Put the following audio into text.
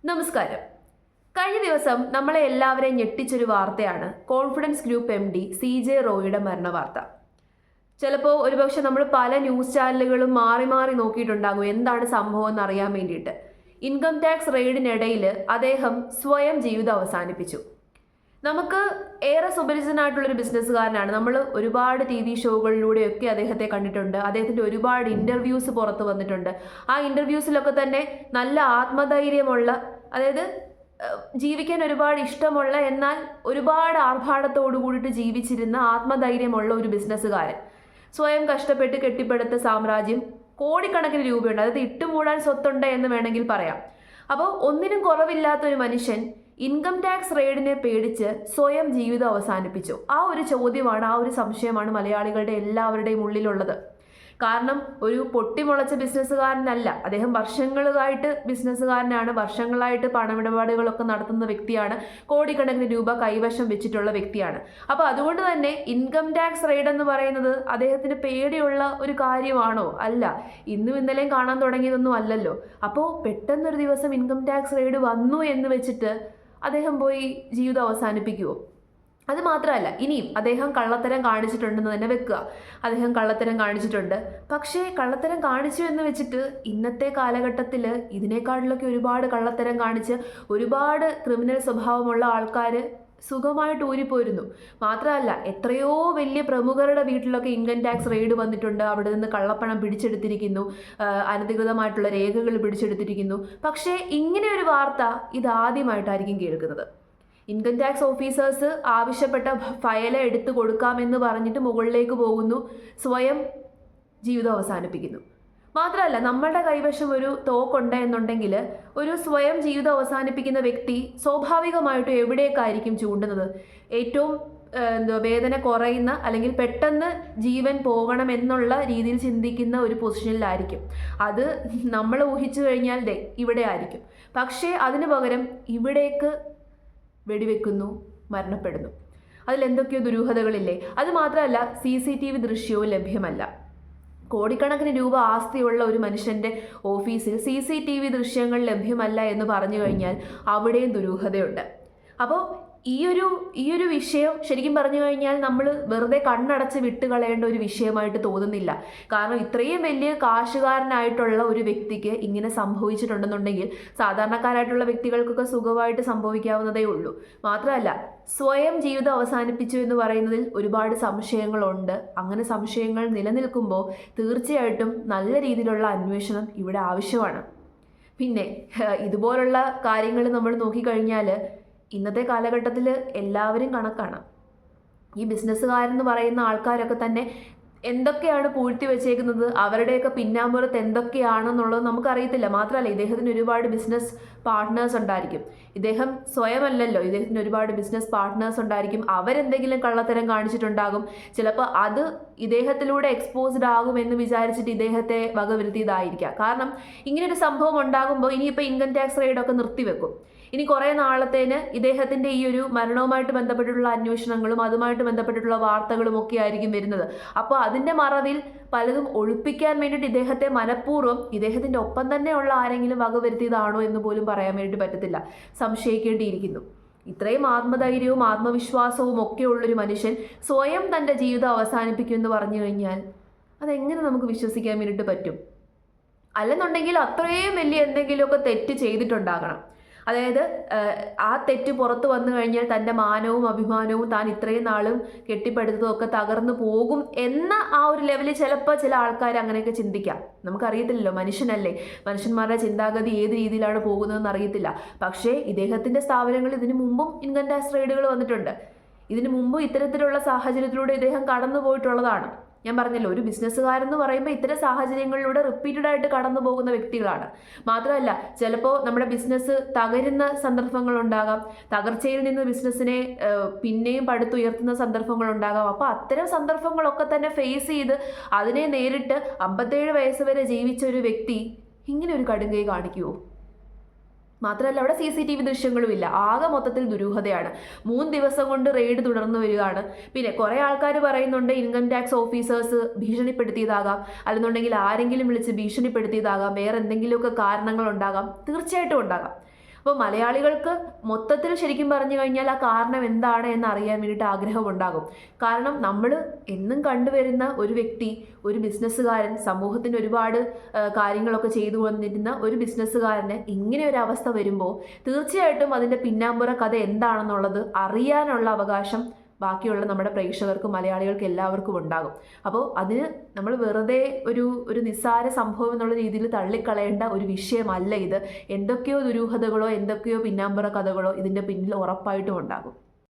നമസ്കാരം. കഴിഞ്ഞ ദിവസം നമ്മളെ എല്ലാവരെയും ഞെട്ടിച്ചൊരു വാർത്തയാണ് കോൺഫിഡൻസ് ഗ്രൂപ്പ് MD CJ റോയിയുടെ മരണ വാർത്ത. ചിലപ്പോൾ ഒരുപക്ഷെ നമ്മൾ പല ന്യൂസ് ചാനലുകളും മാറി മാറി നോക്കിയിട്ടുണ്ടാകും എന്താണ് സംഭവം എന്നറിയാൻ വേണ്ടിയിട്ട്. ഇൻകം ടാക്സ് റെയ്ഡിനിടയിൽ അദ്ദേഹം സ്വയം ജീവിതം അവസാനിപ്പിച്ചു. നമുക്ക് ഏറെ സുപരിചിതനായിട്ടുള്ളൊരു ബിസിനസ്സുകാരനാണ്. നമ്മൾ ഒരുപാട് TV ഷോകളിലൂടെയൊക്കെ അദ്ദേഹത്തെ കണ്ടിട്ടുണ്ട്. അദ്ദേഹത്തിൻ്റെ ഒരുപാട് ഇൻ്റർവ്യൂസ് പുറത്ത് വന്നിട്ടുണ്ട്. ആ ഇൻ്റർവ്യൂസിലൊക്കെ തന്നെ നല്ല ആത്മധൈര്യമുള്ള, അതായത് ജീവിക്കാൻ ഒരുപാട് ഇഷ്ടമുള്ള, എന്നാൽ ഒരുപാട് ആർഭാടത്തോടു കൂടിയിട്ട് ജീവിച്ചിരുന്ന ആത്മധൈര്യമുള്ള ഒരു ബിസിനസ്സുകാരൻ. സ്വയം കഷ്ടപ്പെട്ട് കെട്ടിപ്പടുത്ത സാമ്രാജ്യം, കോടിക്കണക്കിന് രൂപയുണ്ട്, അതായത് ഇട്ടുമൂടാൻ സ്വത്തുണ്ട് എന്ന് വേണമെങ്കിൽ പറയാം. അപ്പോൾ ഒന്നിനും കുറവില്ലാത്തൊരു മനുഷ്യൻ ഇൻകം ടാക്സ് റെയ്ഡിനെ പേടിച്ച് സ്വയം ജീവിതം അവസാനിപ്പിച്ചു. ആ ഒരു ചോദ്യമാണ്, ആ ഒരു സംശയമാണ് മലയാളികളുടെ എല്ലാവരുടെയും ഉള്ളിലുള്ളത്. കാരണം ഒരു പൊട്ടിമുളച്ച ബിസിനസ്സുകാരനല്ല അദ്ദേഹം. വർഷങ്ങളായിട്ട് ബിസിനസ്സുകാരനാണ്, വർഷങ്ങളായിട്ട് പണമിടപാടുകളൊക്കെ നടത്തുന്ന വ്യക്തിയാണ്, കോടിക്കണക്കിന് രൂപ കൈവശം വെച്ചിട്ടുള്ള വ്യക്തിയാണ്. അപ്പോൾ അതുകൊണ്ട് തന്നെ ഇൻകം ടാക്സ് റെയ്ഡ് എന്ന് പറയുന്നത് അദ്ദേഹത്തിന് പേടിയുള്ള ഒരു കാര്യമാണോ? അല്ല. ഇന്നും ഇന്നലെയും കാണാൻ തുടങ്ങിയതൊന്നും അല്ലല്ലോ. അപ്പോൾ പെട്ടെന്നൊരു ദിവസം ഇൻകം ടാക്സ് റെയ്ഡ് വന്നു എന്ന് വെച്ചിട്ട് അദ്ദേഹം പോയി ജീവിതം അവസാനിപ്പിക്കുമോ? അത് മാത്രമല്ല, ഇനിയും അദ്ദേഹം കള്ളത്തരം കാണിച്ചിട്ടുണ്ടെന്ന് തന്നെ വെക്കുക. അദ്ദേഹം കള്ളത്തരം കാണിച്ചിട്ടുണ്ട്. പക്ഷേ കള്ളത്തരം കാണിച്ചു എന്ന് വെച്ചിട്ട് ഇന്നത്തെ കാലഘട്ടത്തിൽ ഇതിനേക്കാളിലൊക്കെ ഒരുപാട് കള്ളത്തരം കാണിച്ച് ഒരുപാട് ക്രിമിനൽ സ്വഭാവമുള്ള ആൾക്കാർ സുഖമായിട്ട് ഊരിപ്പോയിരുന്നു. മാത്രമല്ല, എത്രയോ വലിയ പ്രമുഖരുടെ വീട്ടിലൊക്കെ ഇൻകം ടാക്സ് റെയ്ഡ് വന്നിട്ടുണ്ട്. അവിടെ നിന്ന് കള്ളപ്പണം പിടിച്ചെടുത്തിരിക്കുന്നു, അനധികൃതമായിട്ടുള്ള രേഖകൾ പിടിച്ചെടുത്തിരിക്കുന്നു. പക്ഷേ ഇങ്ങനെ ഒരു വാർത്ത ഇതാദ്യമായിട്ടായിരിക്കും കേൾക്കുന്നത്. ഇൻകം ടാക്സ് ഓഫീസേഴ്സ് ആവശ്യപ്പെട്ട ഫയൽ എടുത്തു കൊടുക്കാമെന്ന് പറഞ്ഞിട്ട് മുകളിലേക്ക് പോകുന്നു, സ്വയം ജീവിതം അവസാനിപ്പിക്കുന്നു. മാത്രമല്ല, നമ്മളുടെ കൈവശം ഒരു തോക്കുണ്ട് എന്നുണ്ടെങ്കിൽ ഒരു സ്വയം ജീവിതം അവസാനിപ്പിക്കുന്ന വ്യക്തി സ്വാഭാവികമായിട്ടും എവിടേക്കായിരിക്കും ചൂണ്ടുന്നത്? ഏറ്റവും വേദന കുറയുന്ന, അല്ലെങ്കിൽ പെട്ടെന്ന് ജീവൻ പോകണം എന്നുള്ള രീതിയിൽ ചിന്തിക്കുന്ന ഒരു പൊസിഷനിലായിരിക്കും. അത് നമ്മൾ ഊഹിച്ചു കഴിഞ്ഞാൽ ഇവിടെ ആയിരിക്കും. പക്ഷേ അതിനു പകരം ഇവിടേക്ക് വെടിവെക്കുന്നു, മരണപ്പെടുന്നു. അതിലെന്തൊക്കെയോ ദുരൂഹതകളില്ലേ? അത് മാത്രമല്ല, CCTV ദൃശ്യവും ലഭ്യമല്ല. കോടിക്കണക്കിന് രൂപ ആസ്തിയുള്ള ഒരു മനുഷ്യൻ്റെ ഓഫീസിൽ CCTV ദൃശ്യങ്ങൾ ലഭ്യമല്ല എന്ന് പറഞ്ഞു കഴിഞ്ഞാൽ അവിടെയും ദുരൂഹതയുണ്ട്. അപ്പോൾ ഈ ഒരു വിഷയം ശരിക്കും പറഞ്ഞു കഴിഞ്ഞാൽ നമ്മൾ വെറുതെ കണ്ണടച്ച് വിട്ടുകളയേണ്ട ഒരു വിഷയമായിട്ട് തോന്നുന്നില്ല. കാരണം ഇത്രയും വലിയ കാശുകാരനായിട്ടുള്ള ഒരു വ്യക്തിക്ക് ഇങ്ങനെ സംഭവിച്ചിട്ടുണ്ടെന്നുണ്ടെങ്കിൽ സാധാരണക്കാരായിട്ടുള്ള വ്യക്തികൾക്കൊക്കെ സുഖമായിട്ട് സംഭവിക്കാവുന്നതേ ഉള്ളൂ. മാത്രമല്ല, സ്വയം ജീവിതം അവസാനിപ്പിച്ചു എന്ന് പറയുന്നതിൽ ഒരുപാട് സംശയങ്ങളുണ്ട്. അങ്ങനെ സംശയങ്ങൾ നിലനിൽക്കുമ്പോൾ തീർച്ചയായിട്ടും നല്ല രീതിയിലുള്ള അന്വേഷണം ഇവിടെ ആവശ്യമാണ്. പിന്നെ ഇതുപോലുള്ള കാര്യങ്ങൾ നമ്മൾ നോക്കിക്കഴിഞ്ഞാൽ ഇന്നത്തെ കാലഘട്ടത്തിൽ എല്ലാവരും കണക്കാണ്. ഈ ബിസിനസ്സുകാരെന്ന് പറയുന്ന ആൾക്കാരൊക്കെ തന്നെ എന്തൊക്കെയാണ് പൂഴ്ത്തി വെച്ചേക്കുന്നത്, അവരുടെയൊക്കെ പിന്നാമ്പുറത്ത് എന്തൊക്കെയാണെന്നുള്ളത് നമുക്കറിയത്തില്ല. മാത്രമല്ല, ഇദ്ദേഹത്തിന് ഒരുപാട് ബിസിനസ് പാർട്ട്നേഴ്സ് ഉണ്ടായിരിക്കും. ഇദ്ദേഹം സ്വയമല്ലല്ലോ, ഇദ്ദേഹത്തിന് ഒരുപാട് ബിസിനസ് പാർട്ട്നേഴ്സ് ഉണ്ടായിരിക്കും. അവരെന്തെങ്കിലും കള്ളത്തരം കാണിച്ചിട്ടുണ്ടാകും. ചിലപ്പോൾ അത് ഇദ്ദേഹത്തിലൂടെ എക്സ്പോസ്ഡ് ആകുമെന്ന് വിചാരിച്ചിട്ട് ഇദ്ദേഹത്തെ വകവരുത്തിയതായിരിക്കാം. കാരണം ഇങ്ങനൊരു സംഭവം ഉണ്ടാകുമ്പോൾ ഇനിയിപ്പോൾ ഇൻകം ടാക്സ് റെയ്ഡൊക്കെ നിർത്തിവെക്കും. ഇനി കുറേ നാളത്തേന് ഇദ്ദേഹത്തിൻ്റെ ഈ ഒരു മരണവുമായിട്ട് ബന്ധപ്പെട്ടിട്ടുള്ള അന്വേഷണങ്ങളും അതുമായിട്ട് ബന്ധപ്പെട്ടിട്ടുള്ള വാർത്തകളും ഒക്കെ ആയിരിക്കും വരുന്നത്. അപ്പോൾ അതിൻ്റെ മറവിൽ പലതും ഒളിപ്പിക്കാൻ വേണ്ടിയിട്ട് ഇദ്ദേഹത്തെ മനഃപൂർവ്വം ഇദ്ദേഹത്തിൻ്റെ ഒപ്പം തന്നെയുള്ള ആരെങ്കിലും വകവരുത്തിയതാണോ എന്ന് പോലും പറയാൻ വേണ്ടി പറ്റത്തില്ല. സംശയിക്കേണ്ടിയിരിക്കുന്നു. ഇത്രയും ആത്മധൈര്യവും ആത്മവിശ്വാസവും ഒക്കെ ഉള്ളൊരു മനുഷ്യൻ സ്വയം തൻ്റെ ജീവിതം അവസാനിപ്പിക്കുമെന്ന് പറഞ്ഞു കഴിഞ്ഞാൽ അതെങ്ങനെ നമുക്ക് വിശ്വസിക്കാൻ വേണ്ടിയിട്ട് പറ്റും? അല്ലെന്നുണ്ടെങ്കിൽ അത്രയും വലിയ എന്തെങ്കിലുമൊക്കെ തെറ്റ് ചെയ്തിട്ടുണ്ടാകണം. അതായത് ആ തെറ്റ് പുറത്തു വന്നു കഴിഞ്ഞാൽ തൻ്റെ മാനവും അഭിമാനവും താൻ ഇത്രയും നാളും കെട്ടിപ്പടുത്തതൊക്കെ തകർന്നു പോകും എന്ന ആ ഒരു ലെവലിൽ ചിലപ്പോൾ ചില ആൾക്കാർ അങ്ങനെയൊക്കെ ചിന്തിക്കാം. നമുക്കറിയത്തില്ലല്ലോ, മനുഷ്യനല്ലേ, മനുഷ്യന്മാരുടെ ചിന്താഗതി ഏത് രീതിയിലാണ് പോകുന്നതെന്ന് അറിയത്തില്ല. പക്ഷേ ഇദ്ദേഹത്തിൻ്റെ സ്ഥാപനങ്ങളിൽ ഇതിനു മുമ്പും ഇൻകം ടാക്സ് റെയ്ഡുകൾ വന്നിട്ടുണ്ട്. ഇതിനു മുമ്പും ഇത്തരത്തിലുള്ള സാഹചര്യത്തിലൂടെ ഇദ്ദേഹം കടന്നു പോയിട്ടുള്ളതാണ്. ഞാൻ പറഞ്ഞല്ലോ, ഒരു ബിസിനസ്സുകാരെന്ന് പറയുമ്പോൾ ഇത്തരം സാഹചര്യങ്ങളിലൂടെ റിപ്പീറ്റഡ് ആയിട്ട് കടന്നു പോകുന്ന വ്യക്തികളാണ്. മാത്രമല്ല, ചിലപ്പോൾ നമ്മുടെ ബിസിനസ് തകരുന്ന സന്ദർഭങ്ങളുണ്ടാകാം, തകർച്ചയിൽ നിന്ന് ബിസിനസ്സിനെ പിന്നെയും പടുത്തുയർത്തുന്ന സന്ദർഭങ്ങളുണ്ടാകാം. അപ്പോൾ അത്തരം സന്ദർഭങ്ങളൊക്കെ തന്നെ ഫേസ് ചെയ്ത് അതിനെ നേരിട്ട് 57 വയസ്സ് വരെ ജീവിച്ച ഒരു വ്യക്തി ഇങ്ങനെ ഒരു കടുങ്കൈ കാണിക്കുമോ? മാത്രമല്ല, അവിടെ CCTV ദൃശ്യങ്ങളുമില്ല. ആകെ മൊത്തത്തിൽ ദുരൂഹതയാണ്. 3 ദിവസം കൊണ്ട് റെയ്ഡ് തുടർന്നു വരികയാണ്. പിന്നെ കുറേ ആൾക്കാർ പറയുന്നുണ്ട് ഇൻകം ടാക്സ് ഓഫീസേഴ്സ് ഭീഷണിപ്പെടുത്തിയതാകാം, അല്ലെന്നുണ്ടെങ്കിൽ ആരെങ്കിലും വിളിച്ച് ഭീഷണിപ്പെടുത്തിയതാകാം, വേറെ എന്തെങ്കിലുമൊക്കെ കാരണങ്ങളുണ്ടാകാം. തീർച്ചയായിട്ടും ഉണ്ടാകാം. അപ്പോൾ മലയാളികൾക്ക് മൊത്തത്തിൽ ശരിക്കും പറഞ്ഞു കഴിഞ്ഞാൽ ആ കാരണം എന്താണ് എന്ന് അറിയാൻ വേണ്ടിയിട്ട് ആഗ്രഹമുണ്ടാകും. കാരണം നമ്മൾ എന്നും കണ്ടുവരുന്ന ഒരു വ്യക്തി, ഒരു ബിസിനസ്സുകാരൻ, സമൂഹത്തിന് ഒരുപാട് കാര്യങ്ങളൊക്കെ ചെയ്തു വന്നിരുന്ന ഒരു ബിസിനസ്സുകാരന് ഇങ്ങനെ ഒരു അവസ്ഥ വരുമ്പോൾ തീർച്ചയായിട്ടും അതിൻ്റെ പിന്നാമ്പുറ കഥ എന്താണെന്നുള്ളത് അറിയാനുള്ള അവകാശം ബാക്കിയുള്ള നമ്മുടെ പ്രേക്ഷകർക്ക്, മലയാളികൾക്ക് എല്ലാവർക്കും ഉണ്ടാകും. അപ്പോൾ അതിന് നമ്മൾ വെറുതെ ഒരു നിസ്സാര സംഭവം എന്നുള്ള രീതിയിൽ തള്ളിക്കളയേണ്ട ഒരു വിഷയമല്ല ഇത്. എന്തൊക്കെയോ ദുരൂഹതകളോ എന്തൊക്കെയോ പിന്നാമ്പുറ കഥകളോ ഇതിൻ്റെ പിന്നിൽ ഉറപ്പായിട്ടും ഉണ്ടാകും.